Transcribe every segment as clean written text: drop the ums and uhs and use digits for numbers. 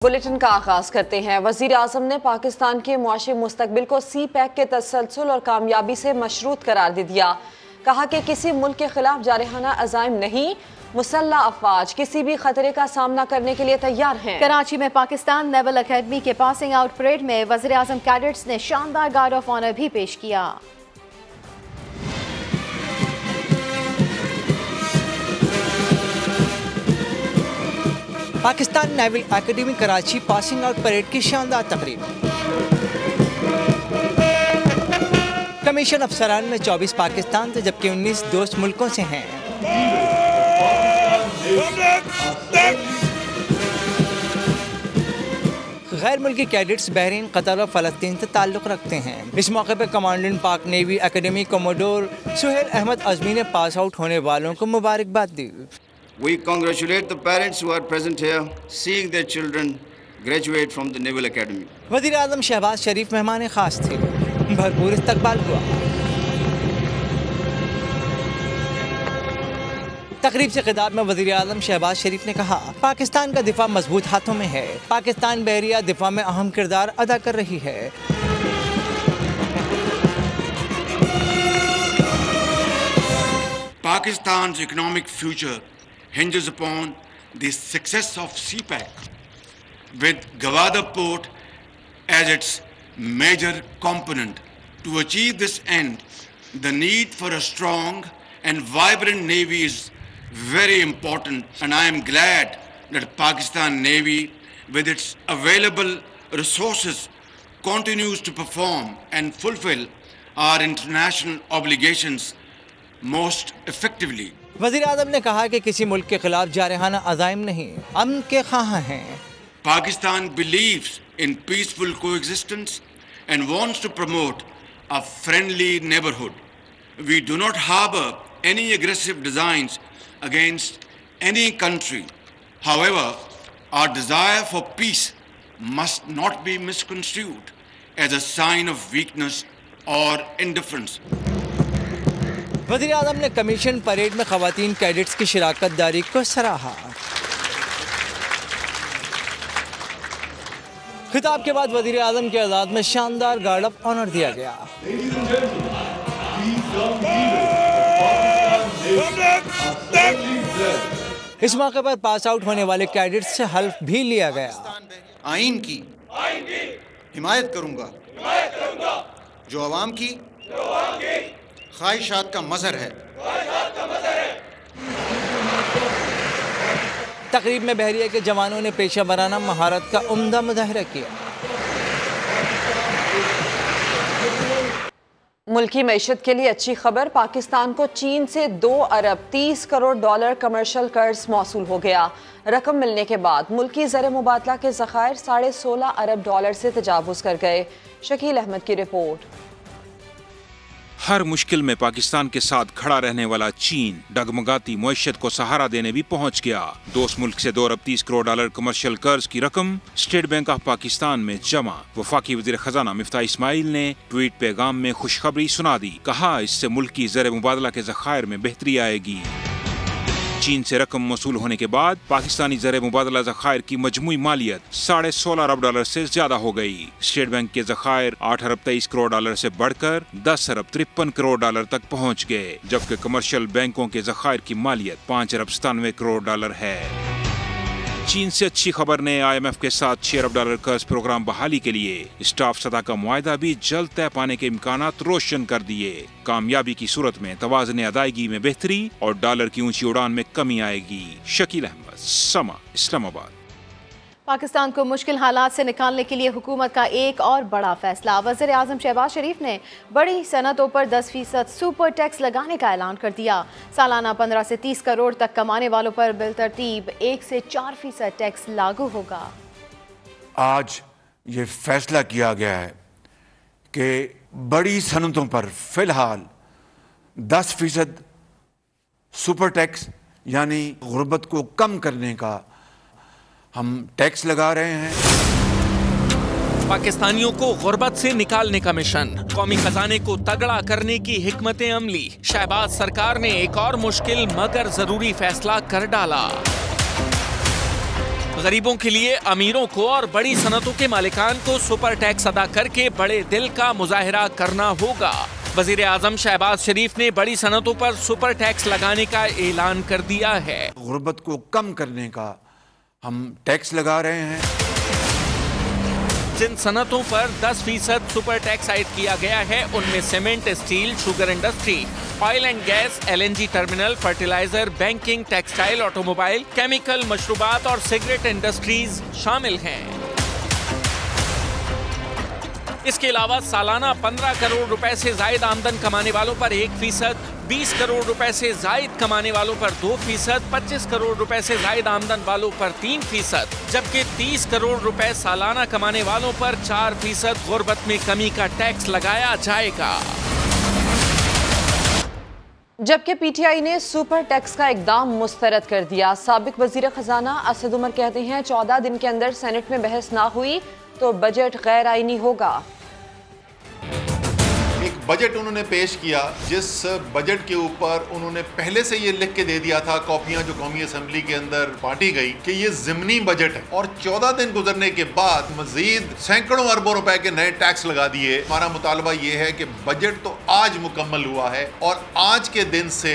Bulletin का आगाज करते हैं। वजीर आजम ने पाकिस्तान के मुआशी मुस्तकबिल को सी पैक के तसलसल और कामयाबी से मशरूत करार दे दिया। कहा कि किसी मुल्क के खिलाफ जारहाना अज़ाइम नहीं, मुसल्लह अफवाज किसी भी खतरे का सामना करने के लिए तैयार हैं। कराची में पाकिस्तान नेवल अकेडमी के पासिंग आउट परेड में वजीर आजम कैडेट्स ने शानदार गार्ड ऑफ ऑनर भी पेश किया। Pakistan naval academy Karachi passing out parade की शानदार तकरीब। कमीशन अफसरान में 24 पाकिस्तान से जबकि 19 दोस्त मुल्कों से हैं। गैर मुल्की कैडेट्स बहरीन, कतर और फलस्तीन से ताल्लुक़ रखते हैं। इस मौके पर commandant Pak navy academy commodore Suhail Ahmed Azmi ने पास आउट होने वालों को मुबारकबाद दी। We congratulate the parents who are present here, seeing their children graduate from the Naval Academy. वज़ीर आज़म शहबाज शरीफ मेहमान खास थे, भरपूर इस्तकबाल हुआ। तकरीब से खिताब में वज़ीर आज़म शहबाज शरीफ ने कहा, पाकिस्तान का दिफा मजबूत हाथों में है। पाकिस्तान बहरिया दिफा में अहम किरदार अदा कर रही है। Pakistan's economic future hinges upon the success of CPEC, with Gwadar Port as its major component. To achieve this end, the need for a strong and vibrant Navy is very important, and I am glad that Pakistan Navy, with its available resources, continues to perform and fulfill our international obligations most effectively. वज़ीर आज़म ने कहा कि किसी मुल्क के खिलाफ जारहाना अज़ाइम नहीं, अमन के ख़्वाह हैं। Pakistan believes in peaceful coexistence and wants to promote a friendly neighborhood. We do not harbor any aggressive designs against any country. However, our desire for peace must not be misconstrued as a sign of weakness or indifference. वज़ीर आज़म ने commission parade में ख़वातीन cadets की शिराकत दारी को सराहा। खिताब के बाद वज़ीर आज़म के आज़ाद में शानदार गार्ड ऑफ ऑनर दिया गया। इस मौके पर पास आउट होने वाले कैडेट्स से हल्फ भी लिया गया। आइन की हिमायत करूंगा, जो अवाम की ख्वाहिशात का मज़हर है। तकरीब में बहरिया के जवानों ने पेशा वराना महारत का उम्दा मुजाहिरा किया। मुल्की मईशत के लिए अच्छी खबर, पाकिस्तान को चीन से 2 अरब 30 करोड़ डॉलर कमर्शियल कर्ज मौसूल हो गया। रकम मिलने के बाद मुल्की ज़र मुबादला के ज़खायर 16.5 अरब डॉलर से तजावुज़ कर गए। शकील अहमद की रिपोर्ट। हर मुश्किल में पाकिस्तान के साथ खड़ा रहने वाला चीन डगमगाती मईशत को सहारा देने भी पहुंच गया। दोस्त मुल्क से 2 अरब 30 करोड़ डॉलर कमर्शियल कर्ज की रकम स्टेट बैंक ऑफ पाकिस्तान में जमा। वफाकी वजीर खजाना मिफ्ताह इस्माइल ने ट्वीट पैगाम में खुशखबरी सुना दी। कहा, इससे मुल्क की ज़र मुबादला के ज़खायर में बेहतरी आएगी। चीन से रकम मौसूल होने के बाद पाकिस्तानी ज़र मुबादला ज़खायर की मजमूई मालियत 16.5 अरब डॉलर से ज्यादा हो गई। स्टेट बैंक के ज़खायर 8 अरब 23 करोड़ डॉलर से बढ़कर 10 अरब 53 करोड़ डॉलर तक पहुंच गए, जबकि कमर्शियल बैंकों के ज़खायर की मालियत 5 अरब 97 करोड़ डॉलर है। चीन से अच्छी खबर ने IMF के साथ 6 अरब डॉलर कर्ज प्रोग्राम बहाली के लिए स्टाफ सतह का मुआहदा भी जल्द तय पाने के इम्कानात रोशन कर दिए। कामयाबी की सूरत में तवाज़ुन अदायगी में बेहतरी और डॉलर की ऊंची उड़ान में कमी आएगी। शकील अहमद, समा, इस्लामाबाद। पाकिस्तान को मुश्किल हालात से निकालने के लिए हुकूमत का एक और बड़ा फैसला। वज़ीर आज़म शहबाज शरीफ ने बड़ी सनतों पर 10% सुपर टैक्स लगाने का ऐलान कर दिया। सालाना 15 से 30 करोड़ तक कमाने वालों पर बिलतरतीब 1 से 4% टैक्स लागू होगा। आज ये फैसला किया गया है कि बड़ी सनतों पर फिलहाल 10% सुपर टैक्स यानी गुर्बत को कम करने का हम टैक्स लगा रहे हैं। पाकिस्तानियों को गुर्बत से निकालने का मिशन, कौमी खजाने को तगड़ा करने की हिकमत अमली। शहबाज सरकार ने एक और मुश्किल मगर जरूरी फैसला कर डाला। गरीबों के लिए अमीरों को और बड़ी सनतों के मालिकान को सुपर टैक्स अदा करके बड़े दिल का मुजाहिरा करना होगा। वजीर आजम शहबाज शरीफ ने बड़ी सनतों पर सुपर टैक्स लगाने का ऐलान कर दिया है। गुर्बत को कम करने का हम टैक्स लगा रहे हैं। जिन सनतों पर 10% सुपर टैक्स आयद किया गया है उनमें cement, steel, sugar industry, oil and gas, LNG terminal, fertiliser, banking, textile, automobile, chemical, मशरूबात और सिगरेट इंडस्ट्रीज शामिल हैं। इसके अलावा सालाना 15 करोड़ रुपए से जायद आमदन कमाने वालों पर 1%, 20 करोड़ रुपए से जायद कमाने वालों पर 2%, 25 करोड़ रुपए से जायद आमदन वालों पर 3%, जबकि 30 करोड़ रुपए सालाना कमाने वालों पर 4% गुर्बत में कमी का टैक्स लगाया जाएगा। जबकि PTI ने सुपर टैक्स का इकदाम मुस्तरद कर दिया। साबिक वजीर खजाना असद उमर कहते हैं 14 दिन के अंदर सेनेट में बहस ना हुई तो बजट गैर आईनी होगा। एक बजट उन्होंने पेश किया जिस बजट के ऊपर उन्होंने पहले से ये लिख के दे दिया था, कॉपियां जो कौमी असेंबली के अंदर बांटी गई, कि ये ज़िमनी बजट है, और 14 दिन गुजरने के बाद मजीद सैकड़ों अरबों रुपए के नए टैक्स लगा दिए। हमारा मुतालबा ये है कि बजट तो आज मुकम्मल हुआ है और आज के दिन से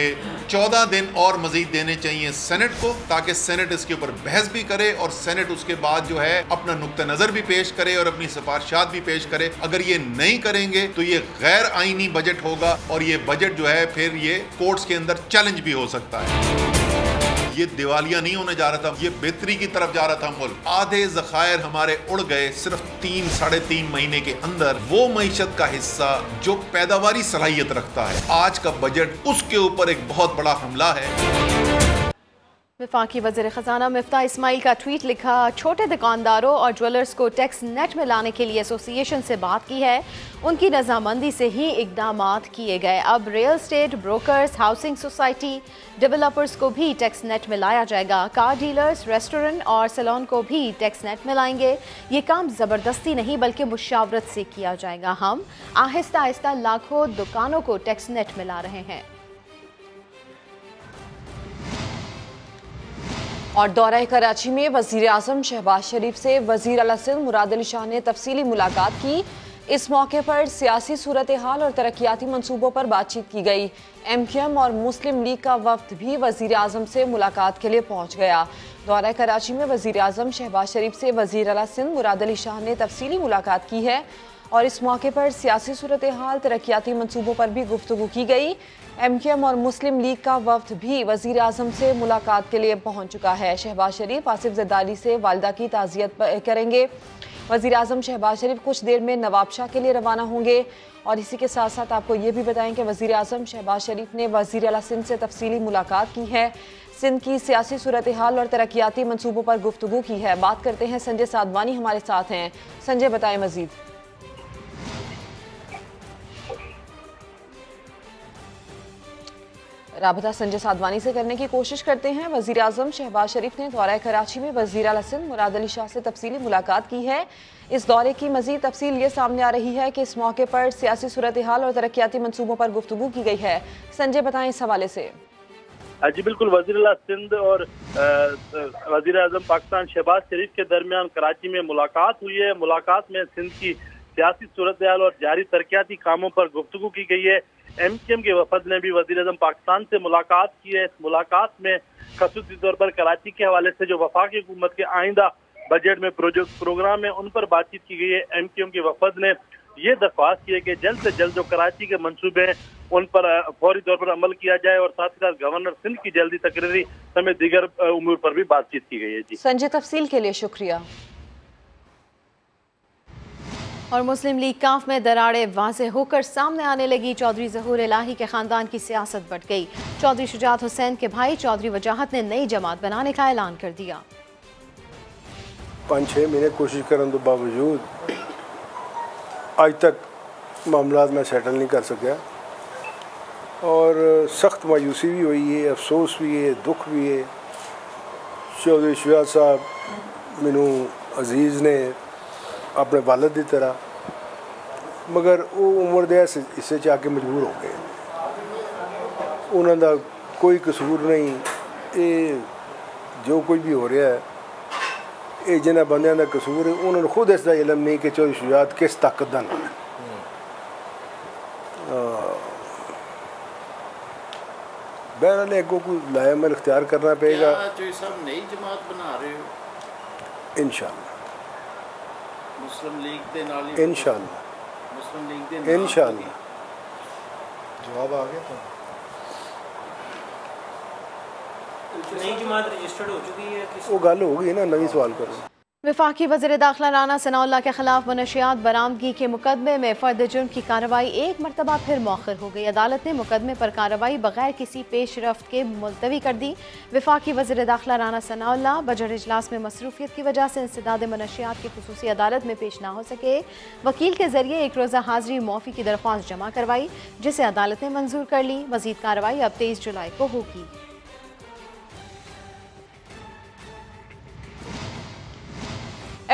14 दिन और मजीद देने चाहिए सेनेट को, ताकि सेनेट इसके ऊपर बहस भी करे और सेनेट उसके बाद जो है अपना नुक्ता नजर भी पेश करे और अपनी सिफारिशात भी पेश करे। अगर ये नहीं करेंगे तो ये गैर आईनी बजट होगा और ये बजट जो है फिर ये कोर्ट्स के अंदर चैलेंज भी हो सकता है। ये दिवालिया नहीं होने जा रहा था, ये बेहतरी की तरफ जा रहा था मुल्क। आधे ज़खायर हमारे उड़ गए सिर्फ 3-3.5 महीने के अंदर। वो मईशत का हिस्सा जो पैदावारी सलाहियत रखता है, आज का बजट उसके ऊपर एक बहुत बड़ा हमला है। वफाकी वज़ीर ख़ज़ाना मिफ्ता इस्माइल का ट्वीट लिखा, छोटे दुकानदारों और ज्वेलर्स को टैक्स नेट में लाने के लिए एसोसिएशन से बात की है, उनकी रजामंदी से ही इक़दामात किए गए। अब real estate brokers, housing society, developers को भी टैक्स नेट में लाया जाएगा। कार डीलर्स, रेस्टोरेंट और सैलून को भी टैक्स नेट में लाएंगे। ये काम ज़बरदस्ती नहीं बल्कि मुशावरत से किया जाएगा। हम आहिस्ता आहिस्ता लाखों दुकानों को टैक्स नेट में ला रहे हैं। और दौरा कराची में वज़ीर आज़म शहबाज शरीफ से वज़ीर आला सिंध मुराद अली शाह ने तफसीली मुलाकात की। इस मौके पर सियासी सूरत हाल और तरक्याती मंसूबों पर बातचीत की गई। MQM और मुस्लिम लीग का वफ्द भी वज़ीर आज़म से मुलाकात के लिए पहुँच गया। दौरा कराची में वज़ीर आज़म शहबाज शरीफ से वज़ीर आला सिंध मुराद अली शाह ने तफसीली मुलाकात की है और इस मौके पर सियासी सूरत हाल, तरक्याती मंसूबों पर भी गुफ्तगू की गई। MQM और मुस्लिम लीग का वफ्द भी वज़ीर आज़म से मुलाकात के लिए पहुंच चुका है। शहबाज शरीफ आसिफ ज़रदारी से वालिदा की ताज़ियत करेंगे। वज़ीर आज़म शहबाज शरीफ कुछ देर में नवाबशाह के लिए रवाना होंगे। और इसी के साथ साथ आपको ये भी बताएं कि वज़ीर आज़म शहबाज शरीफ ने वज़ीर आला सिंध से तफसीली मुलाकात की है, सिंध की सियासी सूरत हाल और तरक्याती मंसूबों पर गुफ्तगू की है। बात करते हैं, संजय साधवानी हमारे साथ हैं। संजय, बताएं मज़ीद। राबता संजय साधवानी से करने की कोशिश करते हैं। वज़ीर आज़म शहबाज शरीफ ने दौरा कराची में वज़ीर आला सिंध मुराद अली शाह से तफसीली मुलाकात की है। इस दौरे की मज़ीद तफसील ये सामने आ रही है कि इस मौके पर सियासी सूरत हाल और तरक्याती मंसूबों पर गुफ्तगू की गई है। संजय, बताएं इस हवाले से। जी बिल्कुल, वज़ीर आला सिंध और वज़ीर आज़म पाकिस्तान शहबाज शरीफ के दरमियान कराची में मुलाकात हुई है। मुलाकात में सिंध की सियासी सूरत हाल और जारी तरक्याती कामों पर गुफ्तगू की गई है। MQM के वफद ने भी वज़ीर आज़म पाकिस्तान से मुलाकात की है। इस मुलाकात में ख़ुसूसी तौर पर कराची के हवाले से जो वफाकी हुकूमत के आइंदा बजट में प्रोग्राम है उन पर बातचीत की गई है। MQM के वफद ने ये दरख्वास्त की है कि जल्द से जल्द जो कराची के मंसूबे हैं उन पर फौरी तौर पर अमल किया जाए और साथ ही साथ गवर्नर सिंध की जल्दी तकरीरी समेत दीगर उमूर पर भी बातचीत की गई है। जी संजय, तफसील के लिए शुक्रिया। और मुस्लिम लीग काफ में दरारें वाज़ेह होकर सामने आने लगी। चौधरी ज़हूर इलाही के ख़ानदान की सियासत बढ़ गई। चौधरी शुजात हुसैन के भाई चौधरी वजाहत ने नई जमात बनाने का ऐलान कर दिया। 5-6 महीने कोशिश करने के बावजूद आज तक मामला में सेटल नहीं कर सका और सख्त मायूसी भी हुई है, अफसोस भी है, दुख भी है। चौधरी शुजात साहब मैनू अजीज़ ने अपने वालिद की तरह, मगर वो उम्र दे हिस्से च आके मजबूर हो गए। उन्होंने कोई कसूर नहीं। ये जो कुछ भी हो रहा है ये जिन्हें बंदियां का कसूर है उन्होंने खुद इसका इलम नहीं कि चौधरी शुजात किस ताकत का नाम है। बहरहाल अगों को लायामल इख्तियार करना पड़ेगा। सब नई जमात बना रहे हो? इंशाअल्लाह मुस्लिम लीग के नाल ही इंशाअल्लाह मुस्लिम लीग के नाल इंशाअल्लाह जवाब आ गया तो नई जमात रजिस्टर्ड हो चुकी है कि वो गल होगी ना, नवी सवाल करो। वफाकी वज़ीर दाखिला राना सनाउल्लाह के खिलाफ मनशियात बरामदगी के मुकदमे में फ़र्द जुर्म की कार्रवाई एक मरतबा फिर मौखर हो गई। अदालत ने मुकदमे पर कार्रवाई बगैर किसी पेशरफ्त के मुलतवी कर दी। वफाकी वज़ीर दाखिला राना सनाउल्लाह बजट इजलास में मसरूफियत की वजह से इंसदाद मनशियात की खुसूसी अदालत में पेश ना हो सके। वकील के जरिए एक रोज़ा हाजिरी मुआफ़ी की दरख्वास्त जमा करवाई, जिसे अदालत ने मंजूर कर ली। मज़ीद कार्रवाई अब 23 जुलाई को होगी।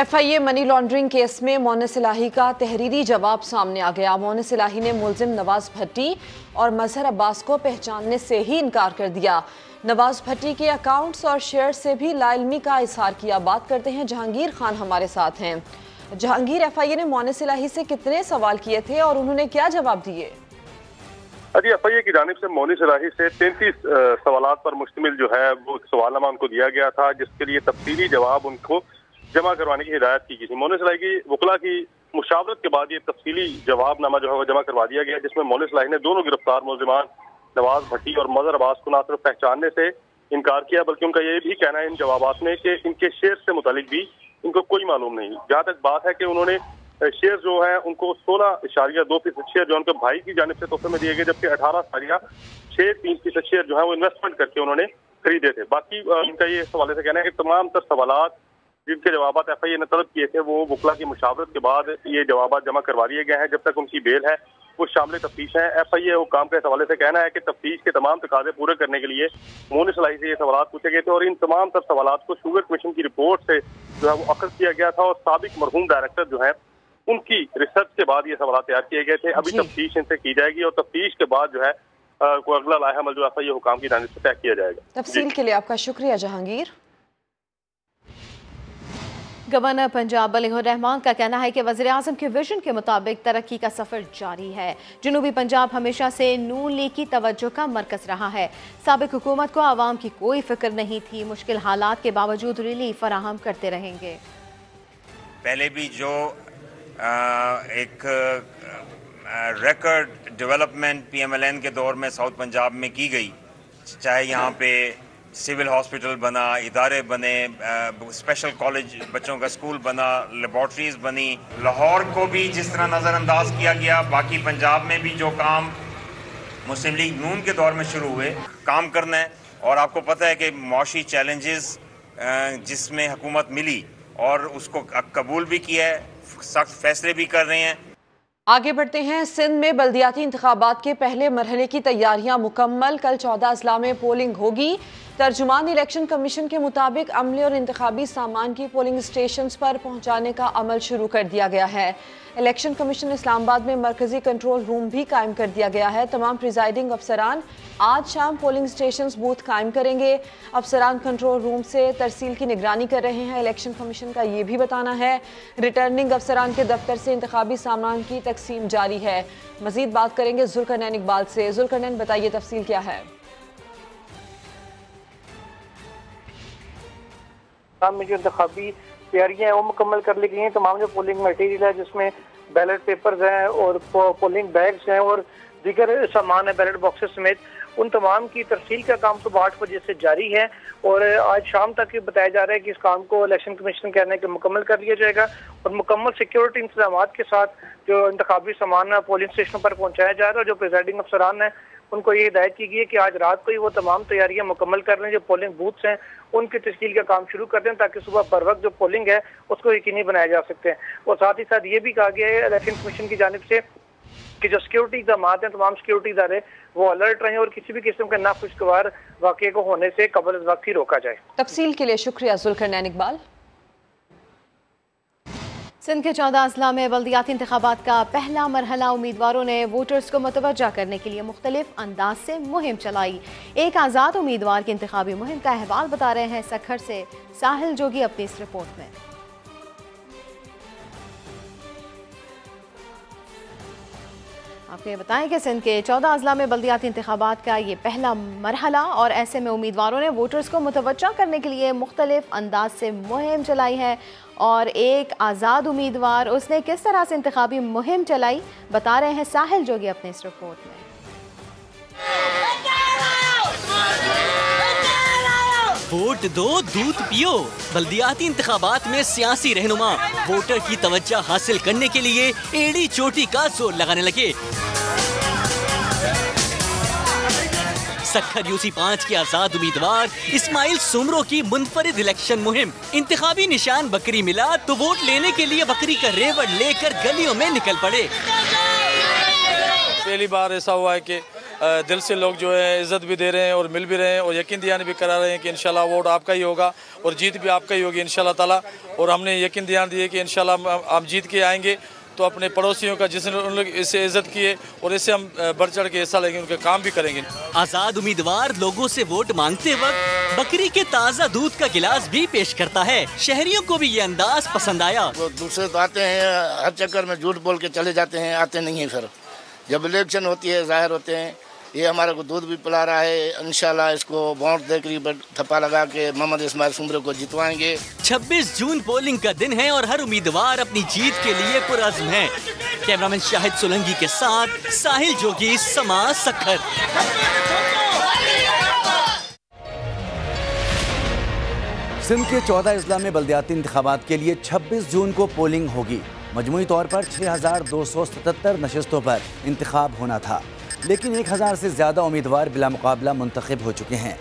FIA मनी लॉन्ड्रिंग केस में मोनिस इलाही का तहरीरी जवाब सामने आ गया। मोनिस इलाही ने मुलजिम नवाज भट्टी और मजहर अब्बास को पहचानने से ही इनकार कर दिया। नवाज भट्टी के अकाउंट्स और शेयर से भी लाइलमी का इजहार किया। बात करते हैं जहांगीर खान हमारे साथ हैं। जहांगीर, FIA ने मोनिस इलाही से कितने सवाल किए थे और उन्होंने क्या जवाब दिए? जी, FIA की जानिब से मोनिस इलाही से 33 सवालात पर मुश्तमिल जो है वो सवालनामा उनको दिया गया था, जिसके लिए तफसीली जवाब उनको जमा करवाने की हिदायत की गई थी। मोनिस इलाही की वकला की मुशावरत के बाद ये तफसीली जवाबनामा जो है वो जमा करवा दिया गया, जिसमें मोनिस इलाही ने दोनों गिरफ्तार मुलजिमान नवाज भट्टी और मजहर अब्बास को न सिर्फ पहचानने से इनकार किया, बल्कि उनका ये भी कहना है इन जवाबात में कि इनके शेयर से मुतालिक भी इनको कोई मालूम नहीं। जहाँ तक बात है कि उन्होंने शेयर जो है उनको 16.2% शेयर जो उनके भाई की जानिब से तोहफे में दिए गए, जबकि 18.63% शेयर जो है वो इन्वेस्टमेंट करके उन्होंने खरीदे थे। बाकी इनका ये इस हवाले से कहना है कि तमाम तर सवालात जिनके जवाब FIA ने तलब किए थे वो वकला की मुशावरत के बाद ये जवाब जमा करवा दिए गए हैं। जब तक उनकी बेल है वो शामिल तफ्तीश है। FIA हुकाम के हवाले से कहना है कि तफ्तीश के तमाम तकाजे पूरे करने के लिए मोनिस इलाही से ये सवाल पूछे गए थे और इन तमाम तर सवाल को शुगर कमीशन की रिपोर्ट से जो है वो अखज़ किया गया था और साबिक मरहूम डायरेक्टर जो है उनकी रिसर्च के बाद ये सवाल तैयार किए गए थे। अभी तफ्तीश इनसे की जाएगी और तफ्तीश के बाद जो है कोई अगला लाहेअमल जो FIA हुकाम की जानिब से तय किया जाएगा। तफसील के लिए आपका शुक्रिया जहांगीर। गवर्नर पंजाब बलीगुर रहमान का कहना है कि वज़ीर-ए-आज़म के विजन के मुताबिक तरक्की का सफ़र जारी है। जनूबी पंजाब हमेशा से नून लीग की तवज्जो का मरकज़ रहा है। साबिक हुकूमत को आवाम की कोई फिक्र नहीं थी। मुश्किल हालात के बावजूद रिलीफ फराहम करते रहेंगे। पहले भी जो एक रिकॉर्ड डेवलपमेंट PMLN के दौर में साउथ पंजाब में की गई, चाहे यहाँ पे सिविल हॉस्पिटल बना, इदारे बने, स्पेशल कॉलेज बच्चों का स्कूल बना, लेबॉर्ट्रीज बनी, लाहौर को भी जिस तरह नज़रअंदाज किया गया, बाकी पंजाब में भी जो काम मुस्लिम लीग नून के दौर में शुरू हुए काम करना है। और आपको पता है कि मौशी चैलेंजेस जिसमें हुकूमत मिली और उसको कबूल भी किया है, सख्त फैसले भी कर रहे हैं। आगे बढ़ते हैं। सिंध में बल्दियाती इंतखाबात के पहले मरहले की तैयारियां मुकम्मल। कल 14 अजला में पोलिंग होगी। तर्जुमान इलेक्शन कमीशन के मुताबिक अमले और इंतखाबी सामान की पोलिंग स्टेशंस पर पहुंचाने का अमल शुरू कर दिया गया है। इलेक्शन कमीशन इस्लामाबाद में मरकजी कंट्रोल रूम भी कायम कर दिया गया है। तमाम प्रिजाइडिंग अफसरान आज शाम पोलिंग स्टेशंस बूथ कायम करेंगे। अफसरान कंट्रोल रूम से तरसील की निगरानी कर रहे हैं। इलेक्शन कमीशन का ये भी बताना है रिटर्निंग अफसरान के दफ्तर से इंतखाबी सामान की तकसीम जारी है। मजीद बात करेंगे जुल्करनैन इकबाल से। जुल्करनैन, बताइए तफसील क्या है? में जो इंतखाबी तैयारियां हैं वो मुकम्मल कर ली गई हैं। तमाम जो पोलिंग मटेरियल है जिसमें बैलेट पेपर्स हैं और पोलिंग बैग्स हैं और दीगर सामान है बैलेट बॉक्सेस समेत, उन तमाम की तरसील का काम सुबह 8 बजे से जारी है और आज शाम तक बताया जा रहा है कि इस काम को इलेक्शन कमीशन कहने के मुकम्मल कर लिया जाएगा और मुकम्मल सिक्योरिटी इंतजाम के साथ जो इंतखाबी सामान है पोलिंग स्टेशनों पर पहुँचाया जा रहा है। जो प्रिजाइडिंग अफसरान है उनको ये हिदायत की गई है कि आज रात को ही वो तमाम तैयारियां मुकम्मल कर लें। जो पोलिंग बूथ्स हैं उनकी तश्कील का काम शुरू कर दें ताकि सुबह बर वक्त जो पोलिंग है उसको यकीनी बनाया जा सकते हैं। और साथ ही साथ ये भी कहा गया है इलेक्शन कमीशन की जानिब से कि जो सिक्योरिटी इक़दाम हैं तमाम सिक्योरिटी इदारे वो अलर्ट रहें और किसी भी किस्म के नाखुशगवार वाक़े को होने से कबल वक्त ही रोका जाए। तफसील के लिए शुक्रिया जुल्करनैन इकबाल। सिंध के 14 अजला में बल्दियाती इंतखाबात का पहला मरहला उम्मीदवारों ने वोटर्स को मुतवज्जा करने के लिए मुख्तलिफ अंदाज से मुहिम चलाई। एक आज़ाद उम्मीदवार की इंतखाबी मुहिम का अहवाल बता रहे हैं सक्खर से साहिल जोगी अपनी इस रिपोर्ट में। आपको ये बताएं कि सिंध के 14 अजला में बल्दियाती इंतखाबात का ये पहला मरहला और ऐसे में उम्मीदवारों ने वोटर्स को मुतवज्जा करने के लिए मुख्तलिफ अंदाज से मुहिम चलाई है। और एक आज़ाद उम्मीदवार उसने किस तरह से इंतखाबी मुहिम चलाई बता रहे हैं साहिल जोगी अपने इस रिपोर्ट में। वोट दो दूध पियो। बल्दियाती इंतखाबात में सियासी रहनुमा वोटर की तवज्जो हासिल करने के लिए एड़ी चोटी का जोर लगाने लगे। सक्खर यूसी 5 के आजाद उम्मीदवार इस्माइल सुमरो की मुनफरिद इलेक्शन मुहिम। इंतखाबी निशान बकरी मिला तो वोट लेने के लिए बकरी का रेवड़ लेकर गलियों में निकल पड़े। पहली बार ऐसा हुआ है कि दिल से लोग जो है इज्जत भी दे रहे हैं और मिल भी रहे हैं और यकीन दियाने भी करा रहे हैं कि इंशाल्लाह वोट आपका ही होगा और जीत भी आपका ही होगी इंशाल्लाह ताला। और हमने यकीन दियान दिए कि इंशाल्लाह आप जीत के आएंगे तो अपने पड़ोसियों का जिसने उन लोग इससे इज्जत किए और इससे हम बढ़ चढ़ के हिस्सा लेंगे, उनके काम भी करेंगे। आजाद उम्मीदवार लोगों से वोट मांगते वक्त बकरी के ताज़ा दूध का गिलास भी पेश करता है। शहरियों को भी ये अंदाज पसंद आया। वो दूसरे तो आते हैं हर चक्कर में झूठ बोल के चले जाते हैं, आते नहीं हैं। फिर जब इलेक्शन होती है जाहिर होते हैं। ये हमारे को दूध भी पिला रहा है। इंशाल्लाह इसको वोट देकर थप्पा लगा के मोहम्मद इस्माइल सुमरो को जितवाएंगे। 26 जून पोलिंग का दिन है और हर उम्मीदवार अपनी जीत के लिए पुरअज़्म है। कैमरामैन शाहिद सोलंकी के साथ साहिल जोगी, समा सक्खर। सिंध के 14 अजला में बल्दियाती इंतखाबात के लिए 26 जून को पोलिंग होगी। मजमूई तौर पर 6277 नशिस्तों पर इंतखाब होना था, लेकिन 1000 से ज़्यादा उम्मीदवार बिला मुकाबला मुंतखब हो चुके हैं।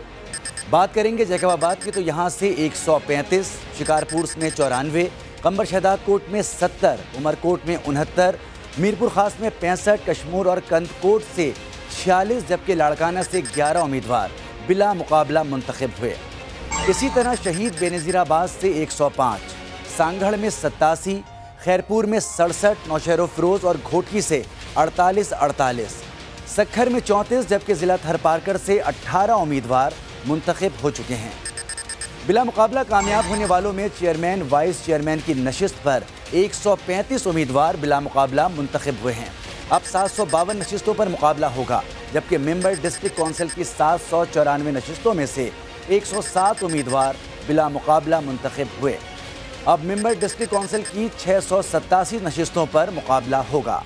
बात करेंगे जैकबाबाद की तो यहाँ से 135, शिकारपुर में 94, कंबर शहदाद कोट में 70, उमरकोट में 69, मीरपुर खास में 65, कश्मीर और कंदकोट से 46 जबकि लाड़काना से 11 उम्मीदवार बिला मुकाबला मुंतखब हुए। इसी तरह शहीद बेनज़ीराबाद से 105, सांगढ़ में 87, खैरपुर में 67, नौशहर फिरोज और घोटकी से 48, सक्खर में 34 जबकि ज़िला थरपारकर से 18 उम्मीदवार मुंतखब हो चुके हैं। बिला मुकाबला कामयाब होने वालों में चेयरमैन, वाइस चेयरमैन की नशिस्त पर 135 उम्मीदवार बिला मुकाबला मुंतखब हुए हैं। अब 752 नशिस्तों पर मुकाबला होगा, जबकि मेंबर डिस्ट्रिक्ट काउंसिल की 794 नशिस्तों में से 107 उम्मीदवार बिला मुकाबला मुंतखब हुए। अब मेंबर डिस्ट्रिक्ट काउंसिल की 687 नशिस्तों पर मुकाबला होगा।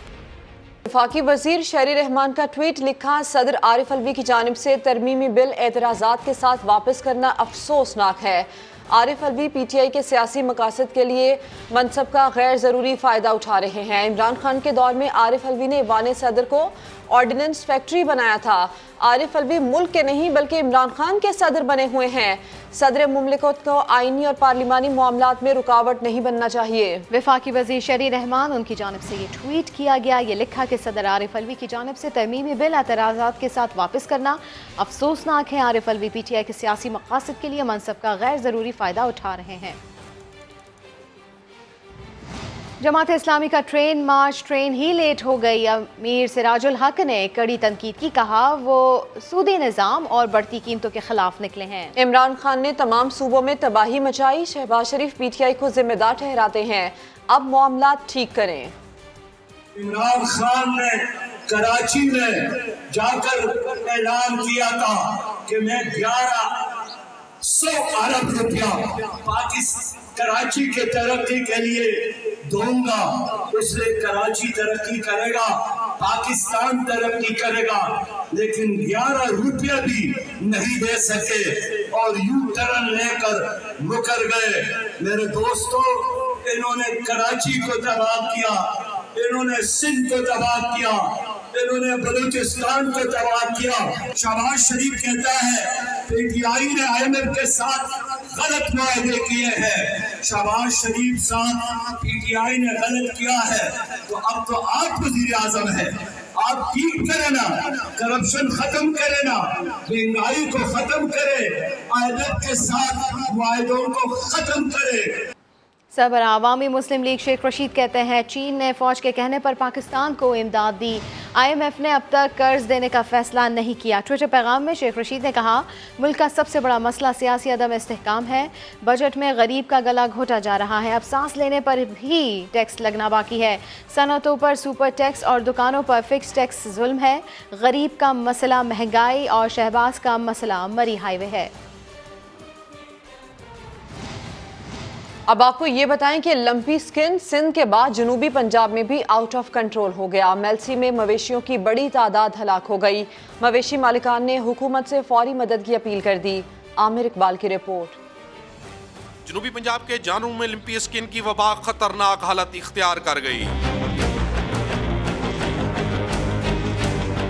वफाकी वजीर शहरी रहमान का ट्वीट लिखा, सदर आरिफ अलवी की जानिब से तरमीमी बिल एतराज़ात के साथ वापस करना अफसोसनाक है। आरिफ अलवी PTI के सियासी मकासद के लिए मनसब का गैर ज़रूरी फ़ायदा उठा रहे हैं। इमरान खान के दौर में आरिफ अलवी ने ईवान सदर को ऑर्डिनेंस फैक्ट्री बनाया था। आरिफ अलवी मुल्क के नहीं बल्कि इमरान खान के सदर बने हुए हैं। सदर मुमलिकत को आईनी और पार्लिमानी मामलात में रुकावट नहीं बनना चाहिए। वफाकी वज़ीर शहरी रहमान उनकी जानिब से ये ट्वीट किया गया। ये लिखा कि सदर आरिफ अलवी की जानिब से तरमीमी बिल एतराज़ात के साथ वापस करना अफसोसनाक है। आरिफ अलवी PTI के सियासी मकासद के लिए मनसब का गैर ज़रूरी फ़ायदा उठा रहे हैं। जमात इस्लामी का ट्रेन ही लेट हो गई। अमीर सिराजुल हक ने कड़ी तनकीद की, कहा वो सूदी निज़ाम और बढ़ती कीमतों के खिलाफ निकले हैं। इमरान खान ने तमाम सूबों में तबाही मचाई, शहबाज शरीफ PTI को जिम्मेदार ठहराते हैं। अब मामलात ठीक करें। इमरान खान ने कराची में जाकर ऐलान किया था कि मैं 1100 अरब रुपया पाकिस्तान कराची के तरक्की के लिए दूंगा। उससे कराची तरक्की करेगा, पाकिस्तान तरक्की करेगा, लेकिन 11 रुपया भी नहीं दे सके और यू टर्न लेकर मुकर गए। मेरे दोस्तों, इन्होंने कराची को तबाह किया, इन्होंने सिंध को तबाह किया, इन्होंने बलूचिस्तान को तबाह किया। शहबाज शरीफ कहता है PTI ने IMF के साथ गलत वायदे किए हैं। शहबाज शरीफ साथ PTI ने गलत किया है, तो अब तो आप वज़ीर आज़म है, आप ठीक करें ना, करप्शन खत्म करें ना, महंगाई को खत्म करें, IMF के साथ वायदों को खत्म करें। सरबराह अवामी मुस्लिम लीग शेख रशीद कहते हैं चीन ने फ़ौज के कहने पर पाकिस्तान को इमदाद दी। IMF ने अब तक कर्ज देने का फैसला नहीं किया। ट्विटर पैगाम में शेख रशीद ने कहा मुल्क का सबसे बड़ा मसला सियासी अदम इस्तेहकाम है। बजट में गरीब का गला घोटा जा रहा है। अब सांस लेने पर भी टैक्स लगना बाकी है। सनतों पर सुपर टैक्स और दुकानों पर फिक्स टैक्स जुल्म है। गरीब का मसला महंगाई और शहबाज का मसला मरी हाईवे है। अब आपको ये बताएं कि लंपी स्किन सिंध के बाद जनूबी पंजाब में भी आउट ऑफ कंट्रोल हो गया। मेलसी में मवेशियों की बड़ी तादाद हलाक हो गई। मवेशी मालिकान ने हुकूमत से फौरी मदद की अपील कर दी। आमिर इकबाल की रिपोर्ट। जनूबी पंजाब के जानू में लंपी स्किन की वबा खतरनाक हालत इख्तियार कर गई।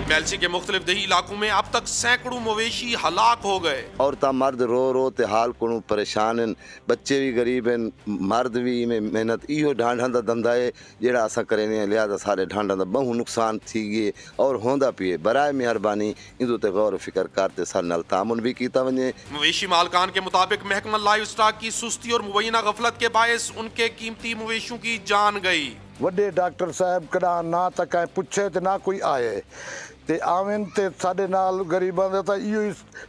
मेलसी के मुख्तलिफ दही इलाकों में अब तक सैकड़ों मवेशी हलाक हो गए। औरत मर्द रो रो ते हाल को परेशान हैं, बच्चे भी गरीब हैं, मर्द भी में मेहनत इहो ढांढा दा धंधा है जेड़ा असा करेने लिहाजा सारे ढांढा दा बहु नुकसान थी गए और होंदा पिए। बराए मेहरबानी इंदो ते गौर फिक्र करते सारे नाल तामुन भी कीता वने। मवेशी मालकान के मुताबिक महकमा लाइव स्टॉक की सुस्ती और मुबैना गफलत के बायस उनके कीमती मवेशियों की जान गई। वड्डे डॉक्टर साहब कदा ना तक पूछे ते ना कोई आए ते आवन ते साडे नाल गरीबां दा तां इहो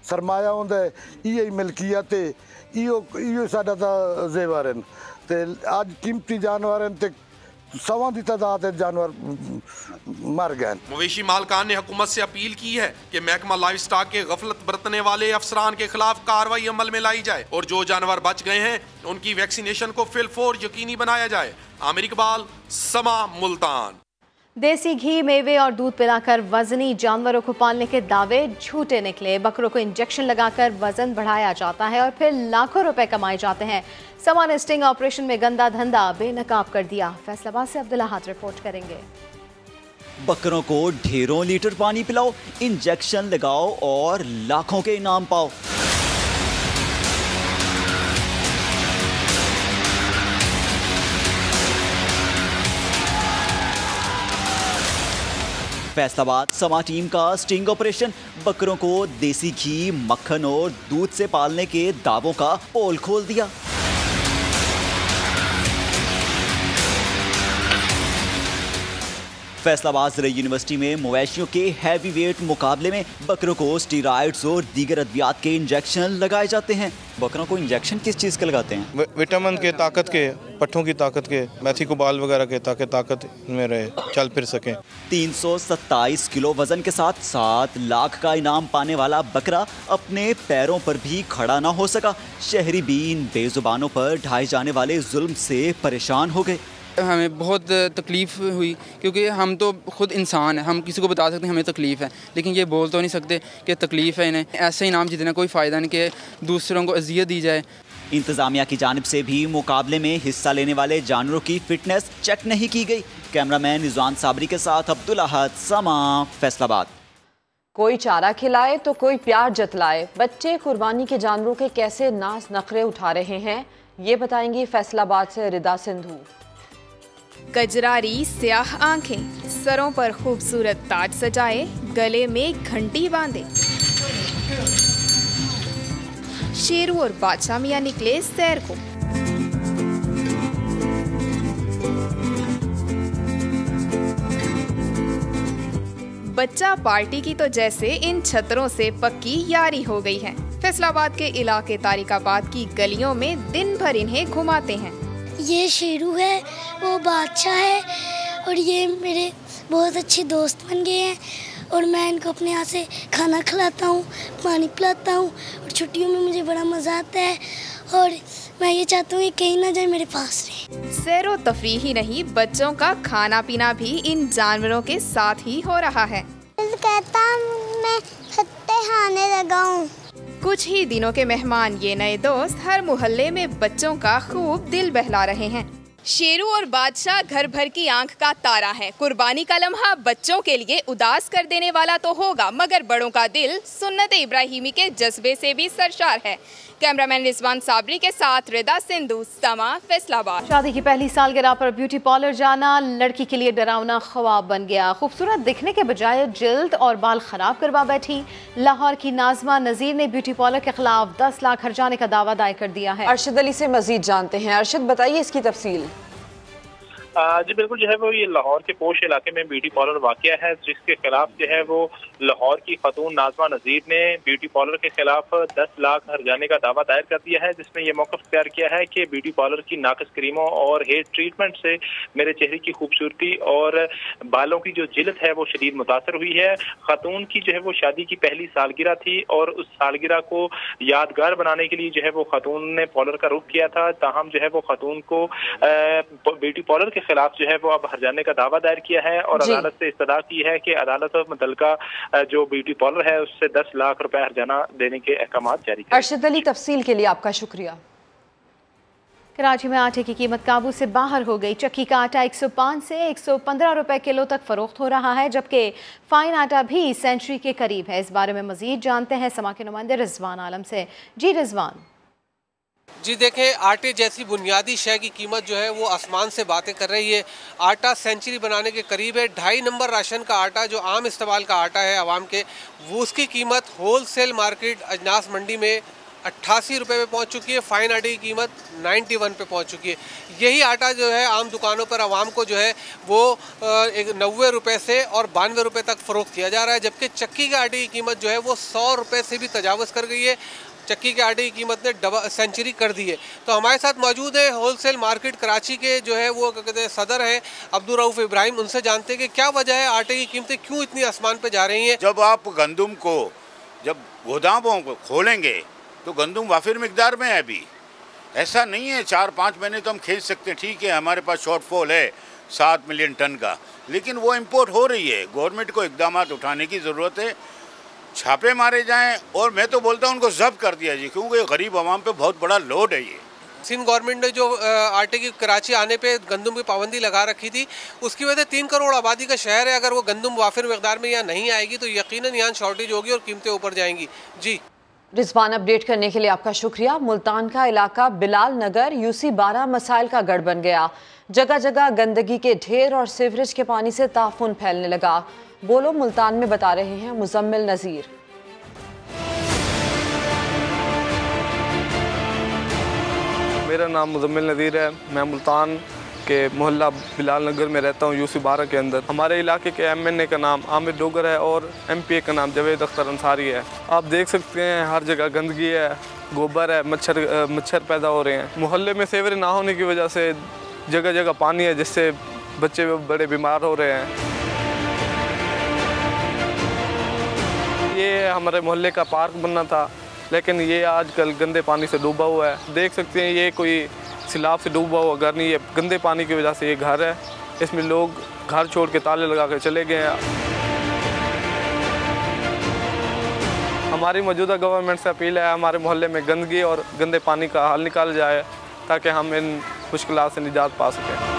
सरमाया हुंदा है, इहो मिलकियत है, इहो साडा तां ज़ेवर हैं ते अज कीमती जानवर ते सवां दी तादाद जानवर मर गए। मवेशी मालकान ने हुकूमत से अपील की है कि महकमा लाइव स्टॉक के गफलत बरतने वाले अफसरान के खिलाफ कार्रवाई अमल में लाई जाए और जो जानवर बच गए हैं उनकी वैक्सीनेशन को फिलफोर यकीनी बनाया जाए। आमिर इकबाल, समा, मुल्तान। देसी घी, मेवे और दूध पिलाकर वजनी जानवरों को पालने के दावे झूठे निकले। बकरों को इंजेक्शन लगाकर वजन बढ़ाया जाता है और फिर लाखों रुपए कमाए जाते हैं। समा ने स्टिंग ऑपरेशन में गंदा धंधा बेनकाब कर दिया। फैसलाबाद से अब्दुल्ला हाथ रिपोर्ट करेंगे। बकरों को ढेरों लीटर पानी पिलाओ, इंजेक्शन लगाओ और लाखों के इनाम पाओ। फैसलाबाद समा टीम का स्टिंग ऑपरेशन बकरों को देसी घी, मक्खन और दूध से पालने के दावों का पोल खोल दिया। फैसलाबाद ज़िला यूनिवर्सिटी में मवेशियों के हैवी वेट मुकाबले में बकरों को स्टीरॉइड्स और दीगर अद्वियात के इंजेक्शन लगाए जाते हैं। बकरों को इंजेक्शन किस चीज़ के लगाते हैं? विटामिन के, ताकत के, पट्ठों की ताकत के, मेथी को बाल वगैरह के, ताकि ताकत में रहे, चल फिर सकें। 327 किलो वजन के साथ 7 लाख का इनाम पाने वाला बकरा अपने पैरों पर भी खड़ा ना हो सका। शहरी भी इन बेजुबानों पर ढाए जाने वाले जुल्म से परेशान हो गए। हमें बहुत तकलीफ़ हुई क्योंकि हम तो खुद इंसान हैं, हम किसी को बता सकते हैं हमें तकलीफ़ है, लेकिन ये बोल तो नहीं सकते कि तकलीफ़ है इन्हें। ऐसे इनाम जीतना कोई फ़ायदा नहीं कि दूसरों को अजियत दी जाए। इंतज़ामिया की जानिब से भी मुकाबले में हिस्सा लेने वाले जानवरों की फिटनेस चेक नहीं की गई। कैमरामैन रिजवान साबरी के साथ अब्दुल्ला हाथ, समा, फैसलाबाद। कोई चारा खिलाए तो कोई प्यार जतलाए। बच्चे कुर्बानी के जानवरों के कैसे नाज नखरे उठा रहे हैं, ये बताएंगी फैसलाबाद से रिदा सिंधु। कजरारी स्याह आंखें, सरों पर खूबसूरत ताज सजाए, गले में घंटी बांधे, शेरू और बादशाह मियां निकले सैर को। बच्चा पार्टी की तो जैसे इन छतरों से पक्की यारी हो गई है। फैसलाबाद के इलाके तारिकाबाद की गलियों में दिन भर इन्हें घुमाते हैं। ये शेरू है, वो बादशाह है और ये मेरे बहुत अच्छे दोस्त बन गए हैं और मैं इनको अपने यहाँ से खाना खिलाता हूँ, पानी पिलाता हूँ और छुट्टियों में मुझे बड़ा मज़ा आता है और मैं ये चाहता हूँ कि कहीं ना जाए, मेरे पास रहे। सैरो तफरीह ही नहीं, बच्चों का खाना पीना भी इन जानवरों के साथ ही हो रहा है। कहता मैं खट्टे खाने लगा हूँ। कुछ ही दिनों के मेहमान ये नए दोस्त हर मोहल्ले में बच्चों का खूब दिल बहला रहे हैं। शेरू और बादशाह घर भर की आंख का तारा है। कुर्बानी का लम्हा बच्चों के लिए उदास कर देने वाला तो होगा, मगर बड़ों का दिल सुन्नत इब्राहिमी के जज्बे से भी सरशार है। कैमरामैन रिजवान साबरी के साथ रिदा सिंधु, समा, फैसलाबाद। शादी की पहली सालगिरह पर ब्यूटी पार्लर जाना लड़की के लिए डरावना ख्वाब बन गया। खूबसूरत दिखने के बजाय जिल्द और बाल खराब करवा बैठी। लाहौर की नाजमा नजीर ने ब्यूटी पार्लर के खिलाफ 10 लाख हर्जाने का दावा दायर कर दिया है। अरशद अली से मजीद जानते हैं। अरशद, बताइए इसकी तफसील। जी बिल्कुल, जो है वो ये लाहौर के पोश इलाके में ब्यूटी पार्लर वाक़या है, जिसके खिलाफ जो है वो लाहौर की खतून नाजमा नज़ीर ने ब्यूटी पार्लर के खिलाफ 10 लाख हर्जाने का दावा दायर कर दिया है, जिसमें यह मौक़िफ़ इख्तियार किया है कि ब्यूटी पार्लर की नाक़िस क्रीमों और हेयर ट्रीटमेंट से मेरे चेहरे की खूबसूरती और बालों की जो जिल्द है वो शदीद मुतासर हुई है। खतून की जो है वो शादी की पहली सालगिरह थी और उस सालगिरह को यादगार बनाने के लिए जो है वो खतून ने पार्लर का रुख किया था। ताहम जो है वो खतून को ब्यूटी पार्लर के खिलाफ जो है वो अब हर्जाने का दावा दायर किया है और अदालत से इस्तदा की है कि अदालत मुतल्लिका जो ब्यूटी पार्लर है उससे 10 लाख रुपए हर्जाना देने के अहकाम जारी करें। अरशद अली, तफसील के लिए आपका शुक्रिया। कराची में आटे की कीमत काबू से बाहर हो गई। चक्की का आटा 105 से 115 रुपए किलो तक फरोख्त हो रहा है, जबकि फाइन आटा भी सेंचुरी के करीब है। इस बारे में मजीद जानते हैं समा के नुमाइंदे रिजवान आलम से। जी रिजवान। जी देखें, आटे जैसी बुनियादी शय की कीमत जो है वो आसमान से बातें कर रही है। आटा सेंचुरी बनाने के करीब है। 2.5 नंबर राशन का आटा जो आम इस्तेमाल का आटा है आवाम के, वो उसकी कीमत होल सेल मार्केट अजनास मंडी में 88 रुपये पे पहुँच चुकी है। फाइन आटे की कीमत 91 पे पहुँच चुकी है। यही आटा जो है आम दुकानों पर आवाम को जो है वो 90 रुपये से और 92 रुपये तक फ़रोख्त किया जा रहा है, जबकि चक्की के आटे की कीमत जो है वो 100 रुपये से भी तजावज़ कर गई है। चक्की के आटे की कीमत ने सेंचुरी कर दी है। तो हमारे साथ मौजूद है होलसेल मार्केट कराची के जो है वो कहते हैं सदर हैं अब्दुल रऊफ इब्राहिम। उनसे जानते हैं कि क्या वजह है आटे की कीमतें क्यों इतनी आसमान पे जा रही हैं। जब आप गंदुम को जब गोदामों को खोलेंगे तो गंदुम वाफिर मिकदार में है। अभी ऐसा नहीं है 4-5 महीने तो हम खींच सकते हैं, ठीक है हमारे पास शॉर्टफॉल है 7 मिलियन टन का, लेकिन वो इम्पोर्ट हो रही है। गवर्नमेंट को इकदाम उठाने की ज़रूरत है, छापे मारे जाएं और मैं तो बोलता हूं उनको जब्त कर दिया जी, क्योंकि गरीब आवाम पे बहुत बड़ा लोड है ये। सिंध गवर्नमेंट ने जो आटे की कराची आने पे गंदम की पाबंदी लगा रखी थी, उसकी वजह 3 करोड़ आबादी का शहर है। अगर वो गंदम वाफिर मकदार में यहाँ नहीं आएगी तो यकीनन यहाँ शॉर्टेज होगी और कीमतें ऊपर जाएंगी। जी रिजवान, अपडेट करने के लिए आपका शुक्रिया। मुल्तान का इलाका बिलाल नगर यूसी 12 मसाइल का गढ़ बन गया। जगह जगह गंदगी के ढेर और सीवरेज के पानी से ताफुन फैलने लगा। बोलो मुल्तान में बता रहे हैं मुजम्मिल नज़ीर। मेरा नाम मुजम्मिल नज़ीर है। मैं मुल्तान के मोहल्ला बिलाल नगर में रहता हूँ, यूसी 12 के अंदर। हमारे इलाके के MNA का नाम आमिर डोगर है और MPA का नाम जावेद अख्तर अंसारी है। आप देख सकते हैं हर जगह गंदगी है, गोबर है, मच्छर पैदा हो रहे हैं। मोहल्ले में सीवरेज ना होने की वजह से जगह जगह पानी है, जिससे बच्चे बड़े बीमार हो रहे हैं। ये हमारे मोहल्ले का पार्क बनना था, लेकिन ये आजकल गंदे पानी से डूबा हुआ है। देख सकते हैं ये कोई सैलाब से डूबा हुआ घर नहीं है, गंदे पानी की वजह से ये घर है। इसमें लोग घर छोड़ के ताले लगा कर चले गए हैं। हमारी मौजूदा गवर्नमेंट से अपील है हमारे मोहल्ले में गंदगी और गंदे पानी का हल निकाला जाए, ताकि हम इन मुश्किलात से निजात पा सकें।